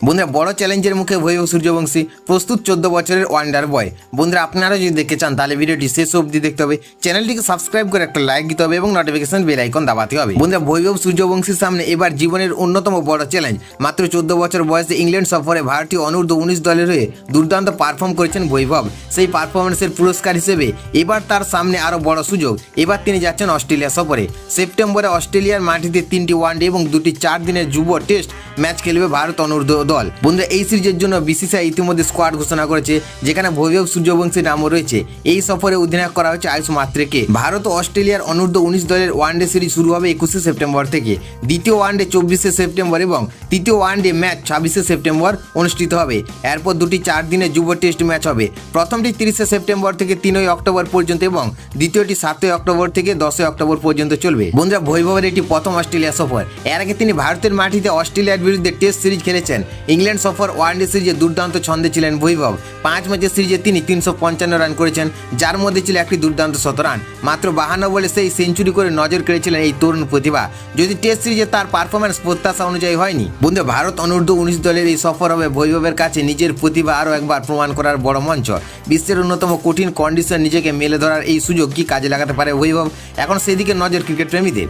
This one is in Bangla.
বন্ধুরা বড় চ্যালেঞ্জের মুখে বৈভব সূর্যবংশী প্রস্তুত 14 বছরের ওয়ান্ডার বয়। বন্ধুরা আপনারা যদি দেখতে চান তাহলে ভিডিওটি শেষ অবধি দেখতে হবে, চ্যানেলটিকে সাবস্ক্রাইব করে একটা লাইক দিতে হবে এবং নোটিফিকেশন বেল আইকন দাবাতে হবে। বন্ধুরা বৈভব সূর্যবংশীর সামনে এবার জীবনের অন্যতম বড় চ্যালেঞ্জ। মাত্র 14 বছর বয়সে ইংল্যান্ড সফরে ভারতীয় অনূর্ধ্ব 19 দলের হয়ে দুর্দান্ত পারফর্ম করেছেন বৈভব। সেই পারফরমেন্সের পুরস্কার হিসেবে এবার তার সামনে আরও বড় সুযোগ। এবার তিনি যাচ্ছেন অস্ট্রেলিয়া সফরে। সেপ্টেম্বরে অস্ট্রেলিয়ার মাটিতে 3টি ওয়ানডে এবং 2টি 4 দিনের যুব টেস্ট ম্যাচ খেলবে ভারত অনূর্ধ্ব দল। বন্ধুরা এই সিরিজের জন্য বিসিসিআই ইতিমধ্যে স্কোয়াড ঘোষণা করেছে, যেখানে বৈভব সূর্যবংশীর নামও রয়েছে। এই সফরে অধিনায়ক করা হচ্ছে আয়ুষ মাত্রেকে। ভারত ও অস্ট্রেলিয়ার অনূর্ধ্ব 19 দলের ওয়ানডে সিরিজ শুরু হবে 21শে সেপ্টেম্বর থেকে। দ্বিতীয় ওয়ানডে 24শে সেপ্টেম্বর এবং তৃতীয় ওয়ানডে ম্যাচ 26শে সেপ্টেম্বর অনুষ্ঠিত হবে। এরপর 2টি 4 দিনের যুব টেস্ট ম্যাচ হবে। প্রথমটি 30শে সেপ্টেম্বর থেকে 3ই অক্টোবর পর্যন্ত এবং দ্বিতীয়টি 7ই অক্টোবর থেকে 10ই অক্টোবর পর্যন্ত চলবে। বন্ধুরা বৈভবের এটি প্রথম অস্ট্রেলিয়া সফর। এর আগে তিনি ভারতের মাটিতে অস্ট্রেলিয়ার বিরুদ্ধে টেস্ট সিরিজ খেলেছেন। ইংল্যান্ড সফর ওয়ানডে সিরিজে দুর্দান্ত ছন্দে ছিলেন বৈভব। 5 ম্যাচের সিরিজে তিনি 355 রান করেছেন, যার মধ্যে ছিল একটি দুর্দান্ত শতরান। মাত্র 52 বলে সেই সেঞ্চুরি করে নজর কেড়েছিলেন এই তরুণ প্রতিভা। যদি টেস্ট সিরিজে তার পারফরম্যান্স প্রত্যাশা অনুযায়ী হয়নি। বন্ধু ভারত অনূর্ধ্ব 19 দলের এই সফর হবে বৈভবের কাছে নিজের প্রতিভা আরও একবার প্রমাণ করার বড় মঞ্চ। বিশ্বের অন্যতম কঠিন কন্ডিশন নিজেকে মেলে ধরার এই সুযোগ কি কাজে লাগাতে পারে বৈভব? এখন সেদিকে নজর ক্রিকেট প্রেমীদের।